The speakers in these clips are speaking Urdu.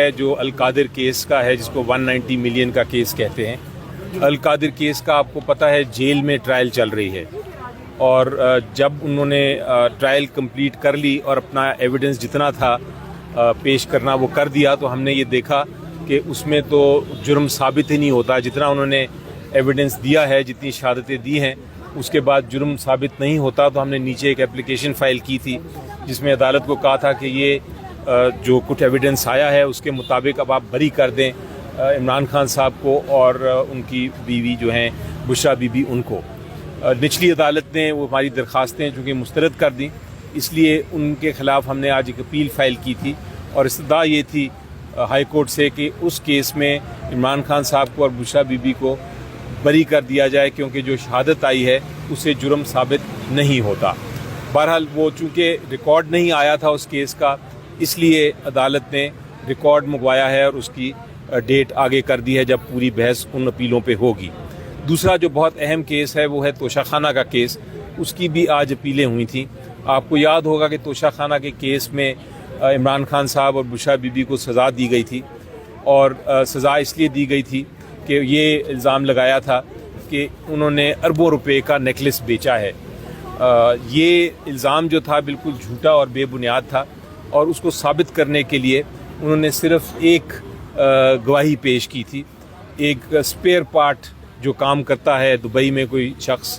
ہے جو القادر کیس کا ہے، جس کو 190 ملین کا کیس کہتے ہیں۔ القادر کیس کا آپ کو پتہ ہے جیل میں ٹرائل چل رہی ہے، اور جب انہوں نے ٹرائل کمپلیٹ کر لی اور اپنا ایویڈنس جتنا تھا پیش کرنا وہ کر دیا، تو ہم نے یہ دیکھا کہ اس میں تو جرم ثابت ہی نہیں ہوتا۔ جتنا انہوں نے ایویڈنس دیا ہے، جتنی شہادتیں دی ہیں، اس کے بعد جرم ثابت نہیں ہوتا۔ تو ہم نے نیچے ایک اپلیکیشن فائل کی تھی جس میں عدالت کو کہا تھا کہ یہ جو کچھ ایویڈنس آیا ہے اس کے مطابق اب آپ بری کر دیں عمران خان صاحب کو اور ان کی بیوی جو ہیں بشرا بی بی ان کو۔ نچلی عدالت نے وہ ہماری درخواستیں چونکہ مسترد کر دیں، اس لیے ان کے خلاف ہم نے آج ایک اپیل فائل کی تھی، اور استدعا یہ تھی ہائی کورٹ سے کہ اس کیس میں عمران خان صاحب کو اور بشرا بی بی کو بری کر دیا جائے، کیونکہ جو شہادت آئی ہے اسے جرم ثابت نہیں ہوتا۔ بہرحال وہ چونکہ ریکارڈ نہیں آیا تھا اس کیس کا، اس لیے عدالت نے ریکارڈ منگوایا ہے اور اس کی ڈیٹ آگے کر دی ہے جب پوری بحث ان اپیلوں پہ ہوگی۔ دوسرا جو بہت اہم کیس ہے وہ ہے توشہ خانہ کا کیس، اس کی بھی آج اپیلیں ہوئی تھیں۔ آپ کو یاد ہوگا کہ توشہ خانہ کے کیس میں عمران خان صاحب اور بشرا بی بی کو سزا دی گئی تھی، اور سزا اس لیے دی گئی تھی کہ یہ الزام لگایا تھا کہ انہوں نے اربوں روپے کا نیکلس بیچا ہے۔ یہ الزام جو تھا بالکل جھوٹا اور بے بنیاد تھا، اور اس کو ثابت کرنے کے لیے انہوں نے صرف ایک گواہی پیش کی تھی۔ ایک اسپیئر پارٹ جو کام کرتا ہے دبئی میں، کوئی شخص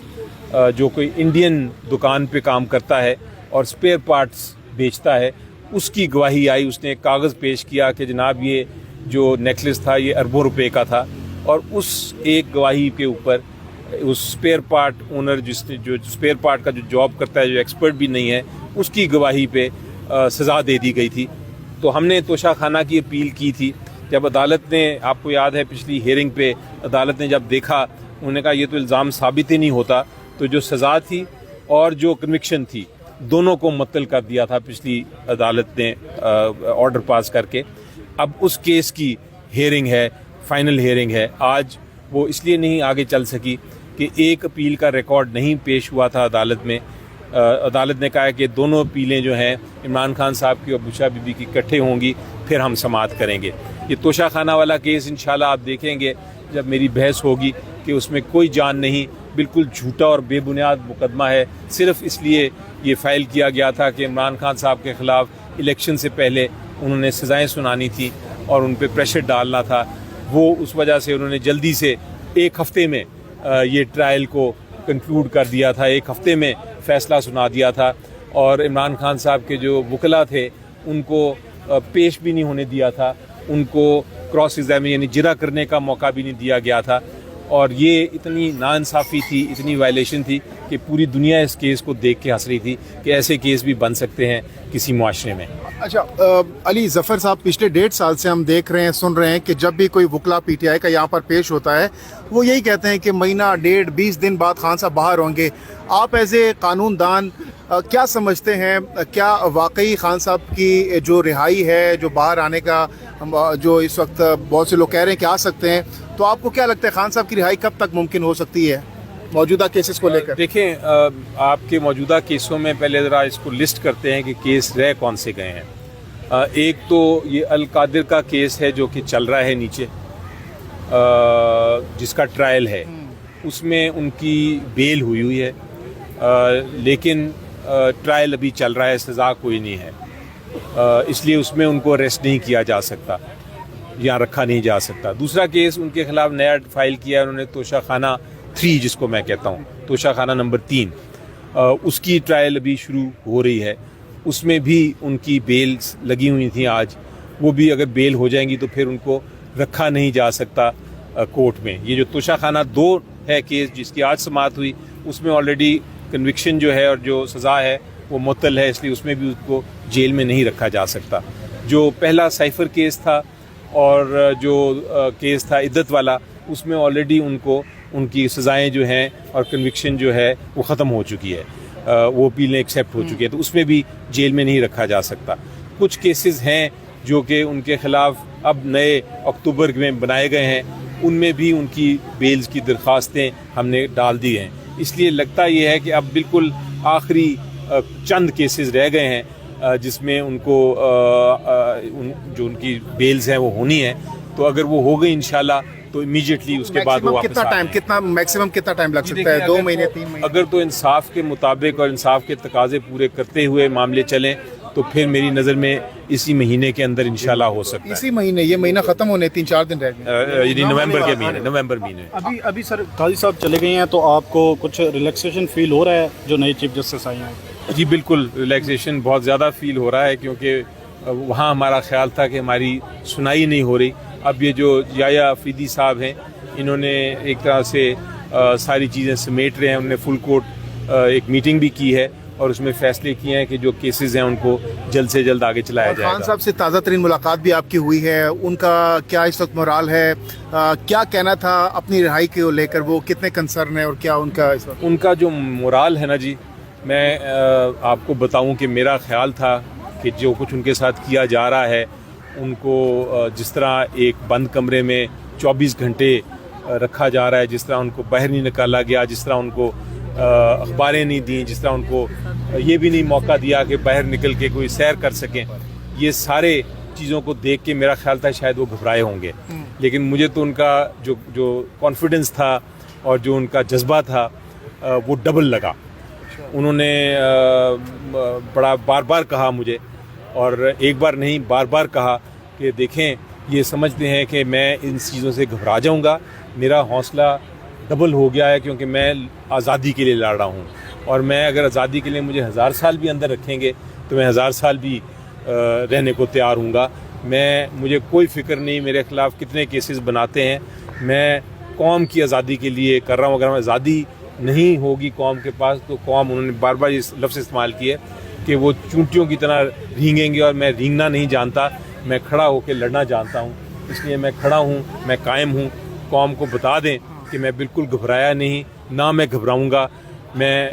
جو کوئی انڈین دکان پہ کام کرتا ہے اور اسپیئر پارٹس بیچتا ہے، اس کی گواہی آئی۔ اس نے ایک کاغذ پیش کیا کہ جناب یہ جو نیکلس تھا یہ اربوں روپے کا تھا، اور اس ایک گواہی کے اوپر اس اسپیئر پارٹ اونر جس نے جو اسپیئر پارٹ کا جو جاب کرتا ہے، جو ایکسپرٹ بھی نہیں ہے، اس کی گواہی پہ سزا دے دی گئی تھی۔ تو ہم نے توشہ خانہ کی اپیل کی تھی۔ جب عدالت نے، آپ کو یاد ہے پچھلی ہیئرنگ پہ عدالت نے جب دیکھا، انہوں نے کہا یہ تو الزام ثابت ہی نہیں ہوتا، تو جو سزا تھی اور جو کنوکشن تھی دونوں کو معطل کر دیا تھا پچھلی عدالت نے آرڈر پاس کر کے۔ اب اس کیس کی ہیئرنگ ہے، فائنل ہیئرنگ ہے۔ آج وہ اس لیے نہیں آگے چل سکی کہ ایک اپیل کا ریکارڈ نہیں پیش ہوا تھا عدالت میں۔ عدالت نے کہا کہ دونوں اپیلیں جو ہیں عمران خان صاحب کی اور بشرا بی بی کی اکٹھے ہوں گی، پھر ہم سماعت کریں گے۔ یہ توشہ خانہ والا کیس انشاءاللہ آپ دیکھیں گے جب میری بحث ہوگی کہ اس میں کوئی جان نہیں، بالکل جھوٹا اور بے بنیاد مقدمہ ہے۔ صرف اس لیے یہ فائل کیا گیا تھا کہ عمران خان صاحب کے خلاف الیکشن سے پہلے انہوں نے سزائیں سنانی تھیں اور ان پہ پریشر ڈالنا تھا۔ وہ اس وجہ سے انہوں نے جلدی سے ایک ہفتے میں یہ ٹرائل کو کنکلوڈ کر دیا تھا، ایک ہفتے میں فیصلہ سنا دیا تھا، اور عمران خان صاحب کے جو وکلاء تھے ان کو پیش بھی نہیں ہونے دیا تھا، ان کو کراس ایگزامن یعنی جرح کرنے کا موقع بھی نہیں دیا گیا تھا۔ اور یہ اتنی ناانصافی تھی، اتنی وائلیشن تھی کہ پوری دنیا اس کیس کو دیکھ کے ہنس رہی تھی کہ ایسے کیس بھی بن سکتے ہیں کسی معاشرے میں۔ اچھا علی ظفر صاحب، پچھلے 1.5 سال سے ہم دیکھ رہے ہیں، سن رہے ہیں کہ جب بھی کوئی وکلا پی ٹی آئی کا یہاں پر پیش ہوتا ہے وہ یہی کہتے ہیں کہ مہینہ 1.5-20 دن بعد خان صاحب باہر ہوں گے۔ آپ ایز اے قانون دان کیا سمجھتے ہیں، کیا واقعی خان صاحب کی جو رہائی ہے، جو باہر آنے کا جو اس وقت بہت سے لوگ کہہ رہے ہیں کہ آ سکتے ہیں، تو آپ کو کیا لگتا ہے خان صاحب کی رہائی کب تک ممکن ہو سکتی ہے موجودہ کیسز کو لے کر؟ دیکھیں، آپ کے موجودہ کیسوں میں پہلے ذرا اس کو لسٹ کرتے ہیں کہ کیس رہ کون سے گئے ہیں۔ ایک تو یہ القادر کا کیس ہے جو کہ چل رہا ہے نیچے، جس کا ٹرائل ہے، اس میں ان کی بیل ہوئی ہے، لیکن ٹرائل ابھی چل رہا ہے، سزا کوئی نہیں ہے، اس لیے اس میں ان کو اریسٹ نہیں کیا جا سکتا، یہاں رکھا نہیں جا سکتا۔ دوسرا کیس ان کے خلاف نیا فائل کیا ہے انہوں نے، توشہ خانہ 3 جس کو میں کہتا ہوں، توشہ خانہ نمبر 3، اس کی ٹرائل ابھی شروع ہو رہی ہے۔ اس میں بھی ان کی بیلز لگی ہوئی تھیں آج، وہ بھی اگر بیل ہو جائیں گی تو پھر ان کو رکھا نہیں جا سکتا کورٹ میں۔ یہ جو توشہ خانہ 2 ہے کیس جس کی آج سماعت ہوئی، اس میں آلریڈی کنوکشن جو ہے اور جو سزا ہے وہ معطل ہے، اس لیے اس میں بھی اس کو جیل میں نہیں رکھا جا سکتا۔ جو پہلا سائفر کیس تھا اور جو کیس تھا عدت والا، اس میں آلریڈی ان کو ان کی سزائیں جو ہیں اور کنوکشن جو ہے وہ ختم ہو چکی ہے، وہ اپیلیں ایکسیپٹ ہو چکی ہے، تو اس میں بھی جیل میں نہیں رکھا جا سکتا۔ کچھ کیسز ہیں جو کہ ان کے خلاف اب نئے اکتوبر میں بنائے گئے ہیں، ان میں بھی ان کی بیلز کی درخواستیں ہم نے ڈال دی ہیں۔ اس لیے لگتا یہ ہے کہ اب بالکل آخری چند کیسز رہ گئے ہیں، جس میں ان کو جو ان کی بیلز ہیں وہ ہونی ہے. تو اگر وہ ہو گئی انشاءاللہ تو امیجیٹلی اس کے بعد وہ واپس کتنا ٹائم میکسیمم کتنا ٹائم لگ سکتا ہے؟ 2 مہینے 3 مہینے؟ اگر تو انصاف کے مطابق اور انصاف کے تقاضے پورے کرتے ہوئے معاملے چلیں تو پھر میری نظر میں اسی مہینے کے اندر انشاءاللہ ہو سکتا ہے. اسی مہینے؟ یہ مہینہ ختم ہونے 3-4 دن رہ گئے، یعنی نومبر مہینے. ابھی سر قاضی صاحب چلے گئے ہیں تو آپ کو کچھ ریلیکسیشن فیل ہو رہا ہے جو نئے چیف جسٹس آئے ہیں؟ جی بالکل ریلیکسیشن بہت زیادہ فیل ہو رہا ہے، کیونکہ وہاں ہمارا خیال تھا کہ ہماری سنائی نہیں ہو رہی. اب یہ جو یحییٰ افریدی صاحب ہیں انہوں نے ایک طرح سے ساری چیزیں سمیٹ رہے ہیں. انہوں نے فل کورٹ ایک میٹنگ بھی کی ہے اور اس میں فیصلے کیے ہیں کہ جو کیسز ہیں ان کو جلد سے جلد آگے چلایا جائے گا. خان صاحب سے تازہ ترین ملاقات بھی آپ کی ہوئی ہے، ان کا کیا اس وقت مورال ہے؟ کیا کہنا تھا اپنی رہائی کو لے کر؟ وہ کتنے کنسرن ہیں اور کیا ان کا اس وقت؟ ان کا جو مورال ہے نا جی، میں آپ کو بتاؤں کہ میرا خیال تھا کہ جو کچھ ان کے ساتھ کیا جا رہا ہے، ان کو جس طرح ایک بند کمرے میں 24 گھنٹے رکھا جا رہا ہے، جس طرح ان کو باہر نہیں نکالا گیا، جس طرح ان کو اخباریں نہیں دیں، جس طرح ان کو یہ بھی نہیں موقع دیا کہ باہر نکل کے کوئی سیر کر سکیں، یہ سارے چیزوں کو دیکھ کے میرا خیال تھا شاید وہ گھبرائے ہوں گے. لیکن مجھے تو ان کا جو کانفیڈنس تھا اور جو ان کا جذبہ تھا وہ ڈبل لگا. انہوں نے بڑا بار بار کہا مجھے، اور ایک بار نہیں بار بار کہا کہ دیکھیں یہ سمجھتے ہیں کہ میں ان چیزوں سے گھبرا جاؤں گا. میرا حوصلہ ڈبل ہو گیا ہے کیونکہ میں آزادی کے لیے لڑ رہا ہوں، اور میں اگر آزادی کے لیے مجھے 1000 سال بھی اندر رکھیں گے تو میں 1000 سال بھی رہنے کو تیار ہوں گا. مجھے کوئی فکر نہیں میرے خلاف کتنے کیسز بناتے ہیں، میں قوم کی آزادی کے لیے کر رہا ہوں. اگر آزادی نہیں ہوگی قوم کے پاس تو قوم، انہوں نے بار بار اس لفظ استعمال کیے کہ وہ چونٹیوں کی طرح رینگیں گے، اور میں رینگنا نہیں جانتا، میں کھڑا ہو کے لڑنا جانتا ہوں. اس لیے میں کھڑا ہوں، میں قائم ہوں. قوم کو بتا دیں کہ میں بالکل گھبرایا نہیں، نہ میں گھبراؤں گا. میں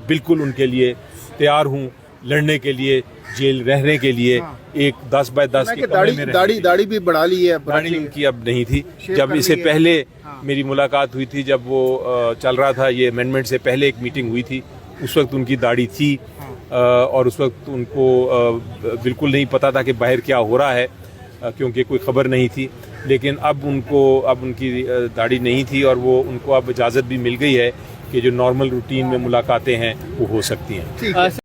بالکل ان کے لیے تیار ہوں لڑنے کے لیے، جیل رہنے کے لیے. ایک 10 بائی 10 کے کمرے میں داڑھی بھی بڑھا لی ہے. داڑھی ان کی اب نہیں تھی. جب اس سے پہلے میری ملاقات ہوئی تھی، جب وہ چل رہا تھا یہ امینڈمنٹ سے پہلے ایک میٹنگ ہوئی تھی، اس وقت ان کی داڑھی تھی، اور اس وقت ان کو بالکل نہیں پتہ تھا کہ باہر کیا ہو رہا ہے، کیونکہ کوئی خبر نہیں تھی. لیکن اب ان کی داڑھی نہیں تھی، اور وہ ان کو اب اجازت بھی مل گئی ہے کہ جو نارمل روٹین میں ملاقاتیں ہیں وہ ہو سکتی ہیں.